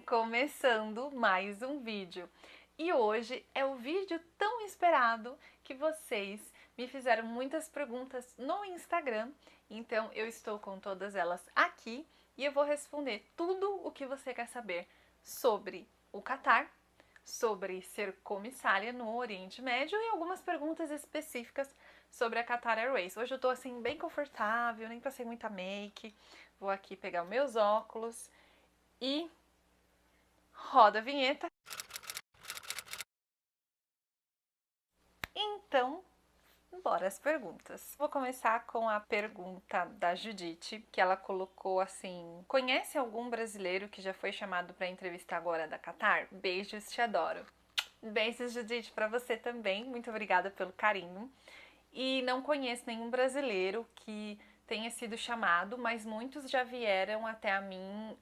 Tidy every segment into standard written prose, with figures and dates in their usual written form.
Começando mais um vídeo. E hoje é o vídeo tão esperado que vocês me fizeram muitas perguntas no Instagram, então eu estou com todas elas aqui e eu vou responder tudo o que você quer saber sobre o Catar, sobre ser comissária no Oriente Médio e algumas perguntas específicas sobre a Qatar Airways. Hoje eu tô assim bem confortável, nem passei muita make. Vou aqui pegar os meus óculos e roda a vinheta. Então, bora as perguntas. Vou começar com a pergunta da Judite, que ela colocou assim: conhece algum brasileiro que já foi chamado para entrevistar agora da Qatar? Beijos, te adoro. Beijos, Judite, para você também. Muito obrigada pelo carinho. E não conheço nenhum brasileiro que tenha sido chamado, mas muitos já vieram até a mim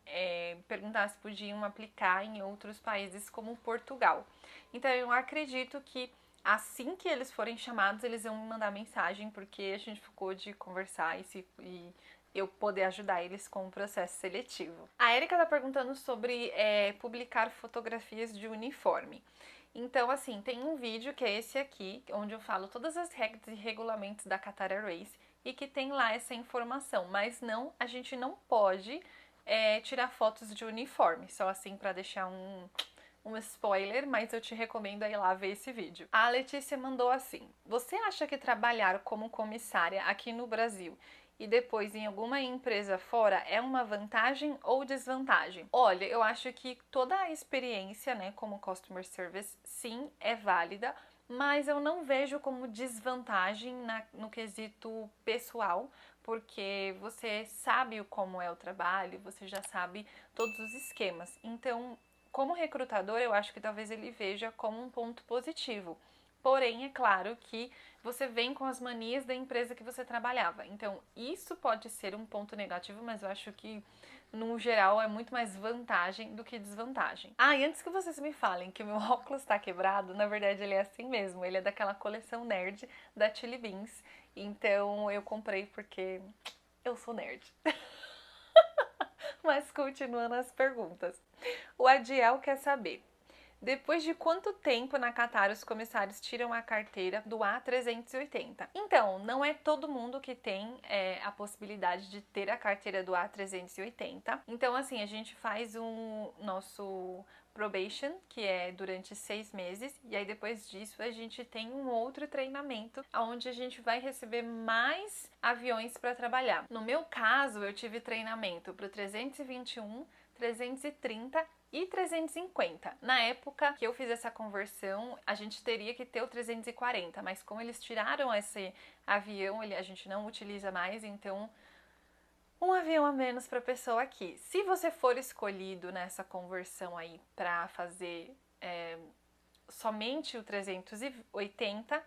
perguntar se podiam aplicar em outros países como Portugal. Então eu acredito que assim que eles forem chamados, eles vão me mandar mensagem, porque a gente ficou de conversar e eu poder ajudar eles com o processo seletivo. A Erika tá perguntando sobre publicar fotografias de uniforme. Então, assim, tem um vídeo que é esse aqui, onde eu falo todas as regras e regulamentos da Qatar Airways e que tem lá essa informação, mas não, a gente não pode tirar fotos de uniforme, só assim para deixar um spoiler, mas eu te recomendo a ir lá ver esse vídeo. A Letícia mandou assim: você acha que trabalhar como comissária aqui no Brasil e depois em alguma empresa fora é uma vantagem ou desvantagem? Olha, eu acho que toda a experiência, né, como customer service, sim, é válida, mas eu não vejo como desvantagem no quesito pessoal, porque você sabe como é o trabalho, você já sabe todos os esquemas. Então, como recrutador, eu acho que talvez ele veja como um ponto positivo. Porém, é claro que você vem com as manias da empresa que você trabalhava. Então, isso pode ser um ponto negativo, mas eu acho que, no geral, é muito mais vantagem do que desvantagem. Ah, e antes que vocês me falem que o meu óculos está quebrado, na verdade ele é assim mesmo. Ele é daquela coleção nerd da Chili Beans. Então, eu comprei porque eu sou nerd. Mas continuando as perguntas. O Adiel quer saber: depois de quanto tempo na Qatar os comissários tiram a carteira do A380? Então, não é todo mundo que tem a possibilidade de ter a carteira do A380. Então, assim, a gente faz um nosso probation, que é durante 6 meses, e aí depois disso a gente tem um outro treinamento, onde a gente vai receber mais aviões para trabalhar. No meu caso, eu tive treinamento para o 321, 330 e 350. Na época que eu fiz essa conversão, a gente teria que ter o 340, mas como eles tiraram esse avião, a gente não utiliza mais, então um avião a menos para pessoa aqui. Se você for escolhido nessa conversão aí para fazer somente o 380,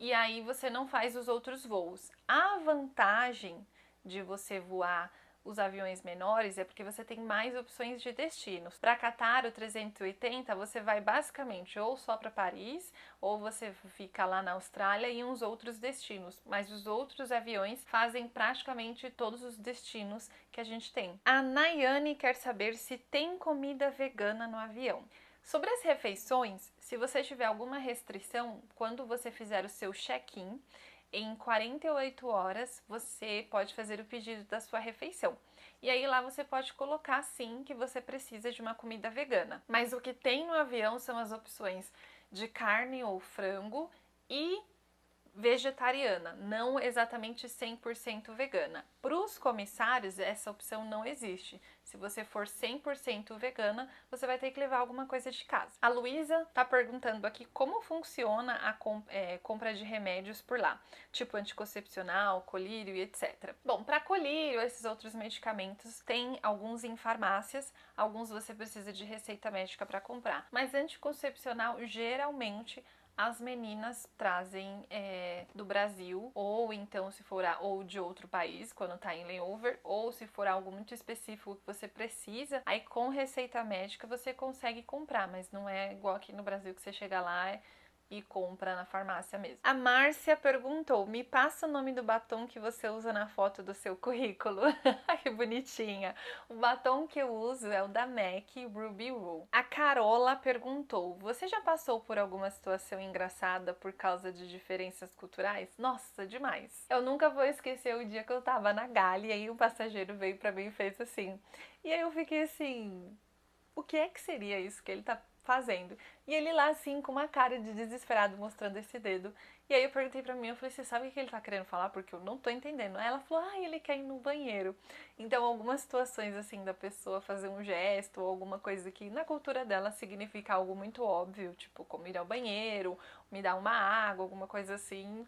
e aí você não faz os outros voos. A vantagem de você voar os aviões menores é porque você tem mais opções de destinos. Para Qatar, o 380, você vai basicamente ou só para Paris, ou você fica lá na Austrália e uns outros destinos. Mas os outros aviões fazem praticamente todos os destinos que a gente tem. A Nayane quer saber se tem comida vegana no avião. Sobre as refeições, se você tiver alguma restrição, quando você fizer o seu check-in, em 48 horas você pode fazer o pedido da sua refeição. E aí lá você pode colocar sim que você precisa de uma comida vegana. Mas o que tem no avião são as opções de carne ou frango e vegetariana, não exatamente 100% vegana. Para os comissários, essa opção não existe. Se você for 100% vegana, você vai ter que levar alguma coisa de casa. A Luísa tá perguntando aqui como funciona a compra de remédios por lá, tipo anticoncepcional, colírio e etc. Bom, para colírio, esses outros medicamentos, tem alguns em farmácias, alguns você precisa de receita médica para comprar, mas anticoncepcional, geralmente, as meninas trazem do Brasil, ou então se for ou de outro país, quando tá em layover, ou se for algo muito específico que você precisa, aí com receita médica você consegue comprar, mas não é igual aqui no Brasil que você chega lá e compra na farmácia mesmo. A Márcia perguntou: me passa o nome do batom que você usa na foto do seu currículo. Que bonitinha. O batom que eu uso é o da MAC Ruby Woo. A Carola perguntou: você já passou por alguma situação engraçada por causa de diferenças culturais? Nossa, demais. Eu nunca vou esquecer o dia que eu tava na Gale e aí um passageiro veio pra mim e fez assim. E aí eu fiquei assim, o que é que seria isso que ele tá fazendo? E ele lá assim, com uma cara de desesperado, mostrando esse dedo. E aí eu perguntei pra mim, eu falei, você sabe o que ele tá querendo falar? Porque eu não tô entendendo. Aí ela falou, ele quer ir no banheiro. Então algumas situações assim, da pessoa fazer um gesto ou alguma coisa que na cultura dela significa algo muito óbvio, tipo como ir ao banheiro, me dar uma água, alguma coisa assim.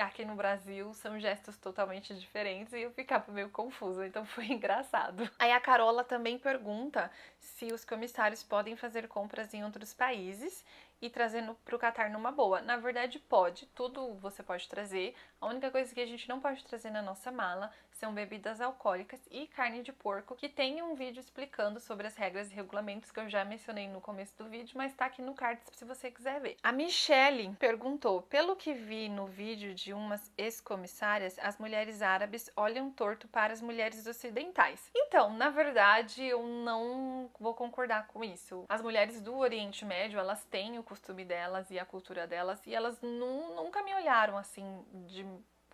Aqui no Brasil são gestos totalmente diferentes e eu ficava meio confusa, então foi engraçado. Aí a Carola também pergunta se os comissários podem fazer compras em outros países e trazendo para o Catar numa boa. Na verdade pode, tudo você pode trazer. A única coisa que a gente não pode trazer na nossa mala são bebidas alcoólicas e carne de porco, que tem um vídeo explicando sobre as regras e regulamentos que eu já mencionei no começo do vídeo, mas tá aqui no card se você quiser ver. A Michelle perguntou: pelo que vi no vídeo de umas ex-comissárias, as mulheres árabes olham torto para as mulheres ocidentais. Então, na verdade, eu não vou concordar com isso. As mulheres do Oriente Médio, elas têm o costume delas e a cultura delas, e elas nunca me olharam assim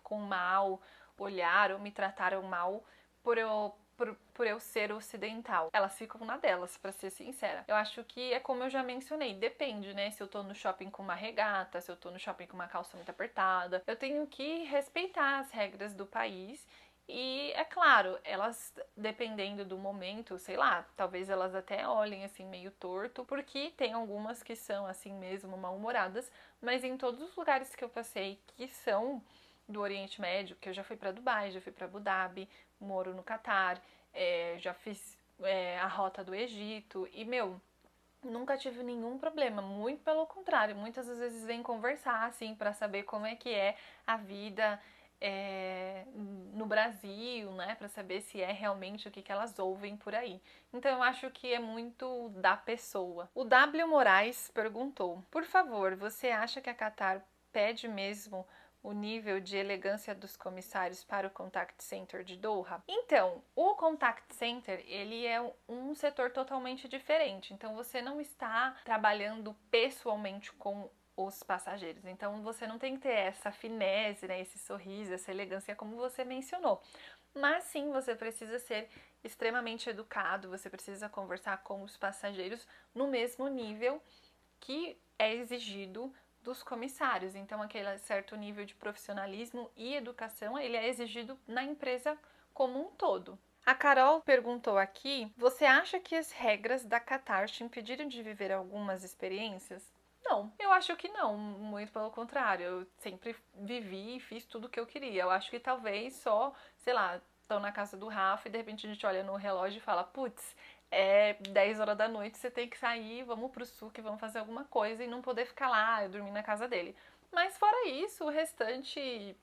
com mal olhar ou me trataram mal por eu ser ocidental. Elas ficam na delas, pra ser sincera. Eu acho que é como eu já mencionei, depende, né? Se eu tô no shopping com uma regata, se eu tô no shopping com uma calça muito apertada, eu tenho que respeitar as regras do país. E é claro, elas, dependendo do momento, sei lá, talvez elas até olhem assim meio torto, porque tem algumas que são assim mesmo mal-humoradas, mas em todos os lugares que eu passei que são do Oriente Médio, que eu já fui para Dubai, já fui para Abu Dhabi, moro no Catar, já fiz a rota do Egito e, nunca tive nenhum problema, muito pelo contrário, muitas das vezes vêm conversar, assim, para saber como é que é a vida no Brasil, né, para saber se é realmente o que elas ouvem por aí. Então eu acho que é muito da pessoa. O W Moraes perguntou: por favor, você acha que a Qatar pede mesmo o nível de elegância dos comissários para o Contact Center de Doha? Então, o Contact Center, ele é um setor totalmente diferente. Então, você não está trabalhando pessoalmente com os passageiros. Então, você não tem que ter essa finesse, né, esse sorriso, essa elegância como você mencionou. Mas sim, você precisa ser extremamente educado, você precisa conversar com os passageiros no mesmo nível que é exigido dos comissários. Então, aquele certo nível de profissionalismo e educação, ele é exigido na empresa como um todo. A Carol perguntou aqui: você acha que as regras da Qatar te impediram de viver algumas experiências? Não, eu acho que não, muito pelo contrário. Eu sempre vivi e fiz tudo o que eu queria. Eu acho que talvez só, sei lá, estão na casa do Rafa e de repente a gente olha no relógio e fala: putz, é 10 horas da noite, você tem que sair, vamos pro SUC, vamos fazer alguma coisa e não poder ficar lá, eu dormir na casa dele. Mas fora isso, o restante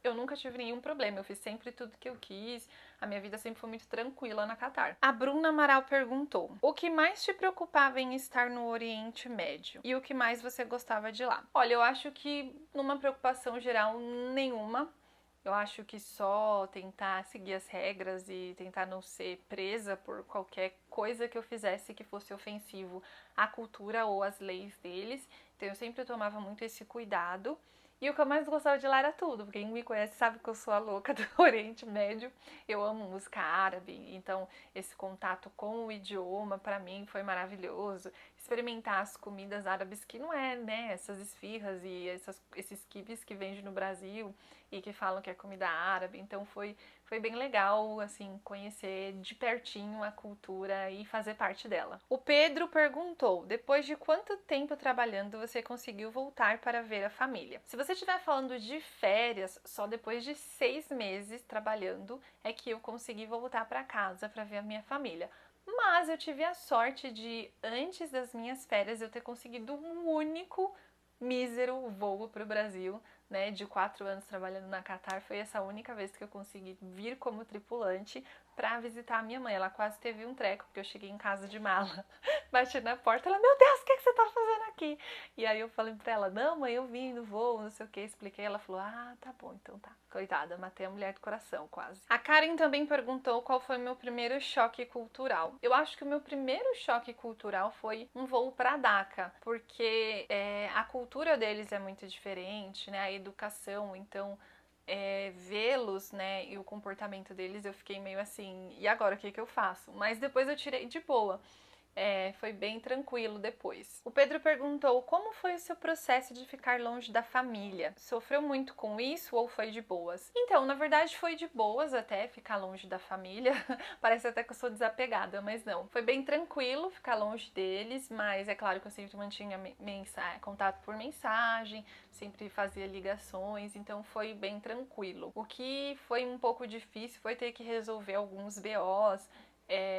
eu nunca tive nenhum problema, eu fiz sempre tudo que eu quis, a minha vida sempre foi muito tranquila na Qatar. A Bruna Amaral perguntou: o que mais te preocupava em estar no Oriente Médio? E o que mais você gostava de lá? Olha, eu acho que numa preocupação geral nenhuma. Eu acho que só tentar seguir as regras e tentar não ser presa por qualquer coisa que eu fizesse que fosse ofensivo à cultura ou às leis deles. Então eu sempre tomava muito esse cuidado. E o que eu mais gostava de lá era tudo, porque quem me conhece sabe que eu sou a louca do Oriente Médio. Eu amo música árabe, então esse contato com o idioma para mim foi maravilhoso. Experimentar as comidas árabes que não é, né, essas esfirras e esses quibes que vendem no Brasil e que falam que é comida árabe. Então foi bem legal, assim, conhecer de pertinho a cultura e fazer parte dela. O Pedro perguntou: depois de quanto tempo trabalhando você conseguiu voltar para ver a família? Se você estiver falando de férias, só depois de 6 meses trabalhando é que eu consegui voltar para casa para ver a minha família. Mas eu tive a sorte de, antes das minhas férias, eu ter conseguido um único mísero voo para o Brasil, né? De 4 anos trabalhando na Qatar, foi essa única vez que eu consegui vir como tripulante, pra visitar a minha mãe. Ela quase teve um treco, porque eu cheguei em casa de mala, bati na porta, ela, meu Deus, o que você tá fazendo aqui? E aí eu falei pra ela, não, mãe, eu vim no voo, não sei o que, expliquei. Ela falou, ah, tá bom, então tá. Coitada, matei a mulher do coração, quase. A Karen também perguntou qual foi o meu primeiro choque cultural. Eu acho que o meu primeiro choque cultural foi um voo pra Dhaka, porque a cultura deles é muito diferente, né? A educação, então vê-los, né, e o comportamento deles, eu fiquei meio assim, e agora o que eu faço? Mas depois eu tirei de boa. Foi bem tranquilo depois. O Pedro perguntou como foi o seu processo de ficar longe da família? Sofreu muito com isso ou foi de boas? Então, na verdade foi de boas até ficar longe da família. Parece até que eu sou desapegada, mas não. Foi bem tranquilo ficar longe deles, mas é claro que eu sempre mantinha contato por mensagem, sempre fazia ligações, então foi bem tranquilo. O que foi um pouco difícil foi ter que resolver alguns BOs,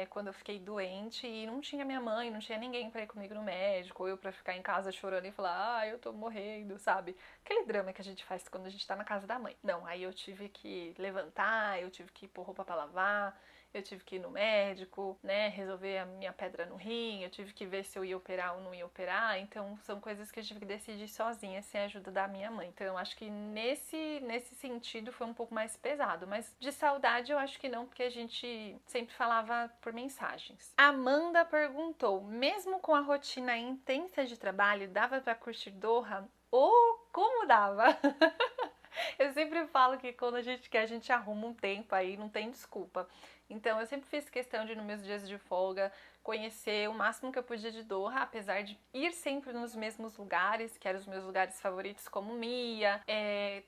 quando eu fiquei doente e não tinha minha mãe, não tinha ninguém pra ir comigo no médico, ou eu pra ficar em casa chorando e falar, ah, eu tô morrendo, sabe? Aquele drama que a gente faz quando a gente tá na casa da mãe. Não, aí eu tive que levantar, eu tive que pôr roupa pra lavar, eu tive que ir no médico, né, resolver a minha pedra no rim, eu tive que ver se eu ia operar ou não ia operar, então são coisas que eu tive que decidir sozinha, sem a ajuda da minha mãe. Então acho que nesse sentido foi um pouco mais pesado, mas de saudade eu acho que não, porque a gente sempre falava por mensagens. Amanda perguntou, mesmo com a rotina intensa de trabalho, dava pra curtir Doha? Ou como dava? Eu sempre falo que quando a gente quer, a gente arruma um tempo aí, não tem desculpa. Então eu sempre fiz questão de, nos meus dias de folga, conhecer o máximo que eu podia de Doha, apesar de ir sempre nos mesmos lugares, que eram os meus lugares favoritos, como Mia,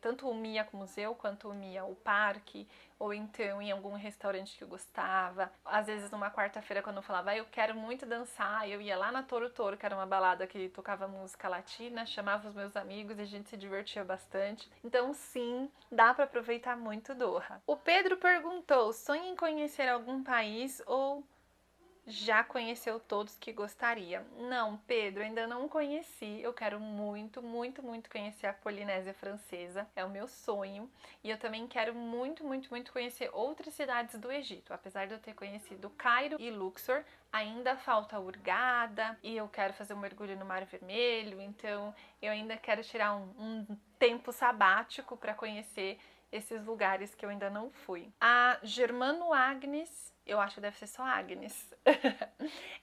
tanto o Mia Museu quanto o Mia o Parque, ou então em algum restaurante que eu gostava. Às vezes numa quarta-feira, quando eu falava, eu quero muito dançar, eu ia lá na Toro Toro, que era uma balada que tocava música latina, chamava os meus amigos e a gente se divertia bastante. Então sim, dá para aproveitar muito Doha. O Pedro perguntou, sonha em conhecer algum país ou já conheceu todos que gostaria? Não, Pedro, ainda não conheci. Eu quero muito, muito, muito conhecer a Polinésia Francesa. É o meu sonho. E eu também quero muito, muito, muito conhecer outras cidades do Egito. Apesar de eu ter conhecido Cairo e Luxor, ainda falta Hurghada e eu quero fazer um mergulho no Mar Vermelho. Então, eu ainda quero tirar um tempo sabático para conhecer esses lugares que eu ainda não fui. A Germano Agnes, eu acho que deve ser só Agnes,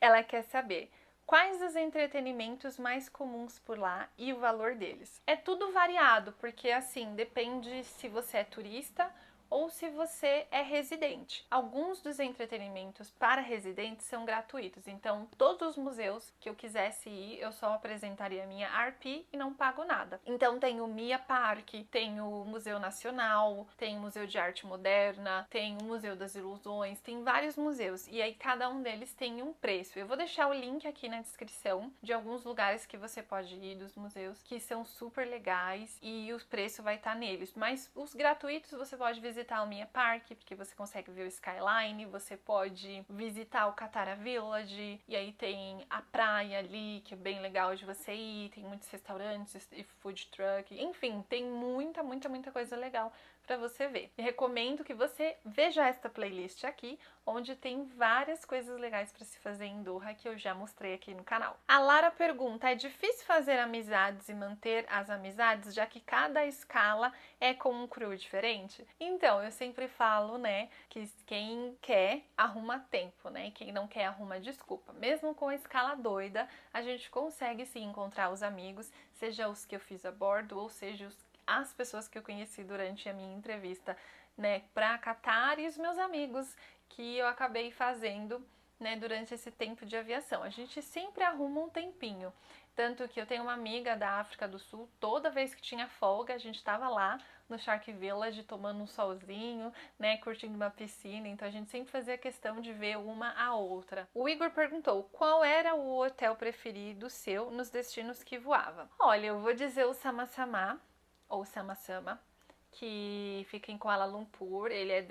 ela quer saber quais os entretenimentos mais comuns por lá e o valor deles. É tudo variado, porque assim, depende se você é turista ou se você é residente. Alguns dos entretenimentos para residentes são gratuitos, então todos os museus que eu quisesse ir, eu só apresentaria a minha RP e não pago nada. Então tem o Mia Park, tem o Museu Nacional, tem o Museu de Arte Moderna, tem o Museu das Ilusões, tem vários museus e aí cada um deles tem um preço. Eu vou deixar o link aqui na descrição de alguns lugares que você pode ir dos museus que são super legais e o preço vai estar neles, mas os gratuitos você pode visitar o Mia Park, porque você consegue ver o Skyline, você pode visitar o Katara Village, e aí tem a praia ali, que é bem legal de você ir, tem muitos restaurantes e food truck, enfim, tem muita, muita, muita coisa legal para você ver. E recomendo que você veja esta playlist aqui, onde tem várias coisas legais para se fazer em Doha que eu já mostrei aqui no canal. A Lara pergunta, é difícil fazer amizades e manter as amizades, já que cada escala é com um crew diferente? Então, eu sempre falo, né, que quem quer arruma tempo, né, e quem não quer arruma desculpa. Mesmo com a escala doida, a gente consegue sim encontrar os amigos, seja os que eu fiz a bordo ou seja as pessoas que eu conheci durante a minha entrevista, né, para Qatar e os meus amigos que eu acabei fazendo, né, durante esse tempo de aviação. A gente sempre arruma um tempinho. Tanto que eu tenho uma amiga da África do Sul, toda vez que tinha folga, a gente estava lá no Shark Village tomando um solzinho, né, curtindo uma piscina, então a gente sempre fazia questão de ver uma a outra. O Igor perguntou qual era o hotel preferido seu nos destinos que voava. Olha, eu vou dizer o Sama Sama, ou Sama Sama, que fica em Kuala Lumpur. Ele é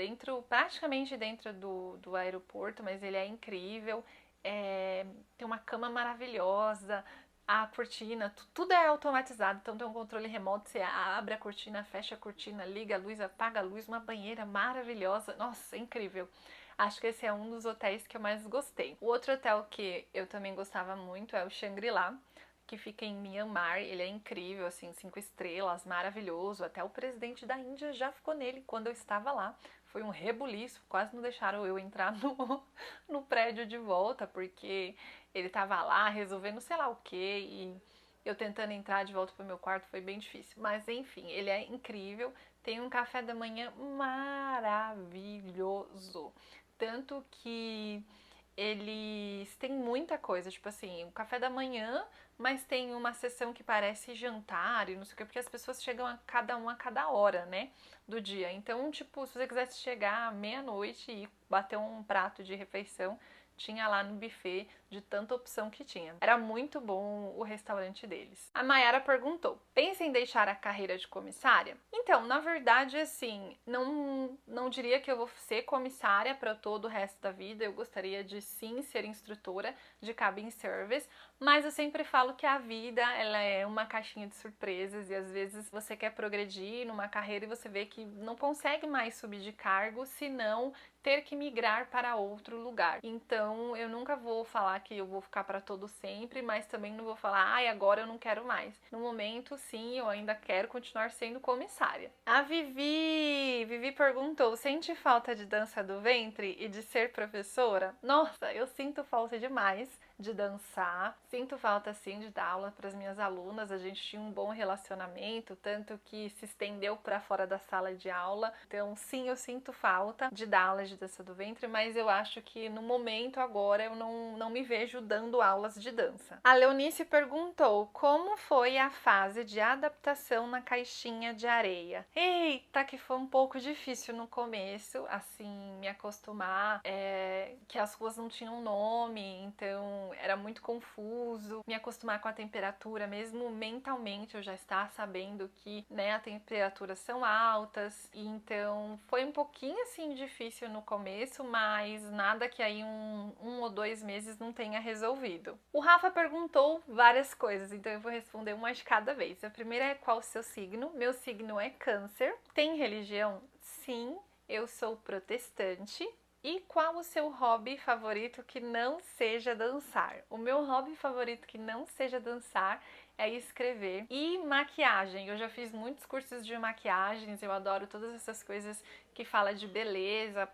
praticamente dentro do aeroporto, mas ele é incrível. Tem uma cama maravilhosa, a cortina, tudo é automatizado, então tem um controle remoto, você abre a cortina, fecha a cortina, liga a luz, apaga a luz, uma banheira maravilhosa, nossa, é incrível. Acho que esse é um dos hotéis que eu mais gostei. O outro hotel que eu também gostava muito é o Shangri-La, que fica em Myanmar. Ele é incrível, assim, 5 estrelas, maravilhoso. Até o presidente da Índia já ficou nele quando eu estava lá. Foi um rebuliço, quase não deixaram eu entrar no prédio de volta, porque ele estava lá resolvendo sei lá o quê e eu tentando entrar de volta pro meu quarto foi bem difícil. Mas enfim, ele é incrível. Tem um café da manhã maravilhoso. Tanto que eles têm muita coisa, tipo assim, o café da manhã, mas tem uma sessão que parece jantar e não sei o que, porque as pessoas chegam a cada hora, né, do dia. Então, tipo, se você quisesse chegar à meia-noite e bater um prato de refeição, tinha lá no buffet de tanta opção que tinha. Era muito bom o restaurante deles. A Mayara perguntou: pensa em deixar a carreira de comissária? Então, na verdade, assim, não diria que eu vou ser comissária para todo o resto da vida. Eu gostaria de sim ser instrutora de cabin service, mas eu sempre falo que a vida, ela é uma caixinha de surpresas e às vezes você quer progredir numa carreira e você vê que não consegue mais subir de cargo, senão ter que migrar para outro lugar. Então, eu nunca vou falar que eu vou ficar para todo sempre, mas também não vou falar, ai, agora eu não quero mais. No momento, sim, eu ainda quero continuar sendo comissária. A Vivi perguntou: sente falta de dança do ventre e de ser professora? Nossa, eu sinto falta demais de dançar. Sinto falta, sim, de dar aula para as minhas alunas. A gente tinha um bom relacionamento, tanto que se estendeu para fora da sala de aula. Então, sim, eu sinto falta de dar aulas de dança do ventre, mas eu acho que no momento agora eu não me vejo dando aulas de dança. A Leonice perguntou: como foi a fase de adaptação na caixinha de areia? Eita, que foi um pouco difícil no começo, assim, me acostumar, que as ruas não tinham nome, então era muito confuso, me acostumar com a temperatura, mesmo mentalmente eu já estava sabendo que, né, as temperaturas são altas, e então foi um pouquinho assim difícil no começo, mas nada que aí um ou 2 meses não tenha resolvido. O Rafa perguntou várias coisas, então eu vou responder uma de cada vez. A primeira é: qual o seu signo? Meu signo é Câncer. Tem religião? Sim, eu sou protestante. E qual o seu hobby favorito que não seja dançar? O meu hobby favorito que não seja dançar é escrever e maquiagem. Eu já fiz muitos cursos de maquiagens, eu adoro todas essas coisas que fala de beleza,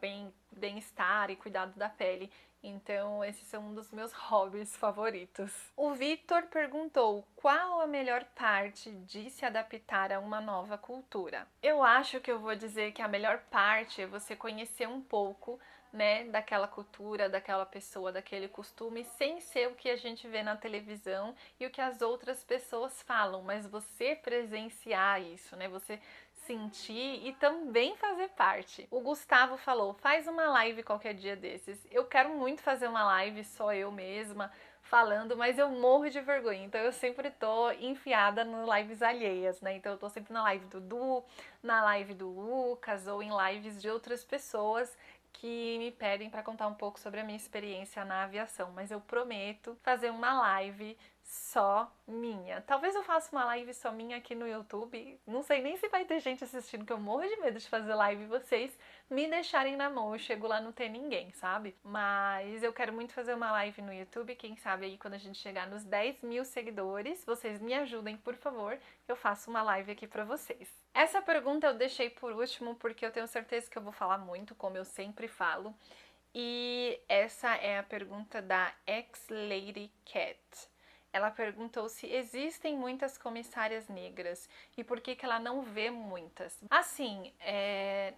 bem-estar e cuidado da pele. Então, esses são um dos meus hobbies favoritos. O Vitor perguntou: qual a melhor parte de se adaptar a uma nova cultura? Eu acho que eu vou dizer que a melhor parte é você conhecer um pouco, né, daquela cultura, daquela pessoa, daquele costume, sem ser o que a gente vê na televisão e o que as outras pessoas falam, mas você presenciar isso, né, você sentir e também fazer parte. O Gustavo falou: faz uma live qualquer dia desses. Eu quero muito fazer uma live só eu mesma falando, mas eu morro de vergonha, então eu sempre tô enfiada no lives alheias, né? Então eu tô sempre na live do Du, na live do Lucas ou em lives de outras pessoas que me pedem para contar um pouco sobre a minha experiência na aviação, mas eu prometo fazer uma live só minha. Talvez eu faça uma live só minha aqui no YouTube. Não sei nem se vai ter gente assistindo, que eu morro de medo de fazer live e vocês me deixarem na mão. Eu chego lá, não tem ninguém, sabe? Mas eu quero muito fazer uma live no YouTube. Quem sabe aí quando a gente chegar nos 10 mil seguidores, vocês me ajudem, por favor, que eu faço uma live aqui pra vocês. Essa pergunta eu deixei por último porque eu tenho certeza que eu vou falar muito, como eu sempre falo. E essa é a pergunta da Ex-Lady Cat. Ela perguntou se existem muitas comissárias negras e por que ela não vê muitas. Assim,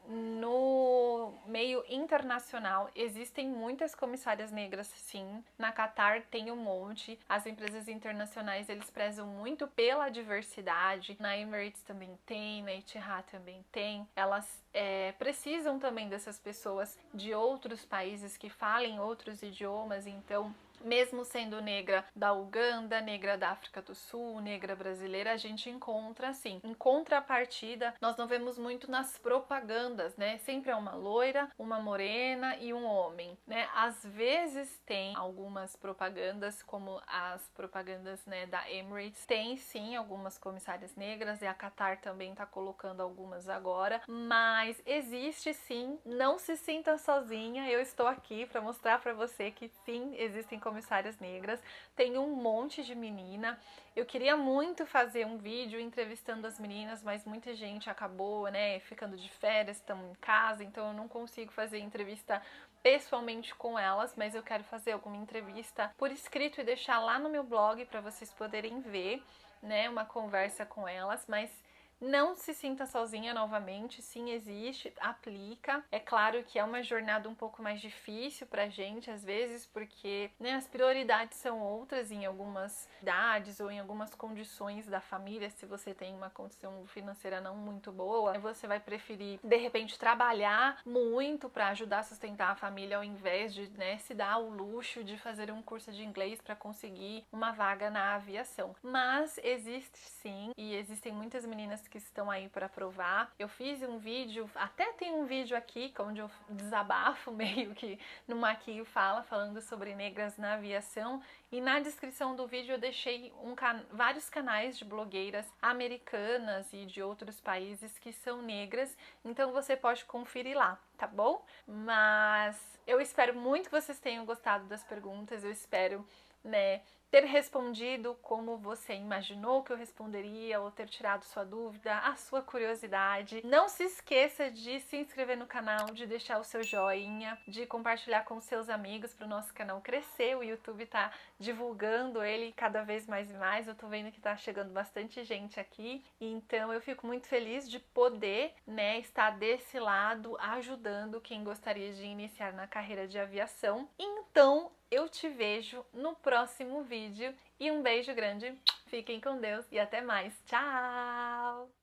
no meio internacional existem muitas comissárias negras, sim. Na Qatar tem um monte. As empresas internacionais, eles prezam muito pela diversidade. Na Emirates também tem, na Etihad também tem. Elas precisam também dessas pessoas de outros países que falem outros idiomas, então mesmo sendo negra da Uganda, propaganda negra da África do Sul, negra brasileira, a gente encontra assim. Em contrapartida, nós não vemos muito nas propagandas, né? Sempre é uma loira, uma morena e um homem, né? Às vezes tem algumas propagandas, como as propagandas, né, da Emirates, tem sim algumas comissárias negras, e a Qatar também tá colocando algumas agora, mas existe sim, não se sinta sozinha, eu estou aqui para mostrar para você que sim, existem comissárias negras, tem um monte de menina. Eu queria muito fazer um vídeo entrevistando as meninas, mas muita gente acabou, né, ficando de férias, estão em casa, então eu não consigo fazer entrevista pessoalmente com elas, mas eu quero fazer alguma entrevista por escrito e deixar lá no meu blog para vocês poderem ver, né, uma conversa com elas, mas não se sinta sozinha novamente, sim, existe, aplica. É claro que é uma jornada um pouco mais difícil pra gente, às vezes, porque, né, as prioridades são outras em algumas idades ou em algumas condições da família. Se você tem uma condição financeira não muito boa, você vai preferir, de repente, trabalhar muito para ajudar a sustentar a família ao invés de, né, se dar o luxo de fazer um curso de inglês para conseguir uma vaga na aviação. Mas existe sim, e existem muitas meninas que estão aí para provar. Eu fiz um vídeo, até tem um vídeo aqui onde eu desabafo meio que no Maquio falando sobre negras na aviação, e na descrição do vídeo eu deixei vários canais de blogueiras americanas e de outros países que são negras, então você pode conferir lá, tá bom? Mas eu espero muito que vocês tenham gostado das perguntas, eu espero, né, ter respondido como você imaginou que eu responderia, ou ter tirado sua dúvida, a sua curiosidade. Não se esqueça de se inscrever no canal, de deixar o seu joinha, de compartilhar com seus amigos para o nosso canal crescer. O YouTube tá divulgando ele cada vez mais e mais. Eu tô vendo que tá chegando bastante gente aqui, então eu fico muito feliz de poder, né, estar desse lado ajudando quem gostaria de iniciar na carreira de aviação. Então, eu te vejo no próximo vídeo e um beijo grande, fiquem com Deus e até mais, tchau!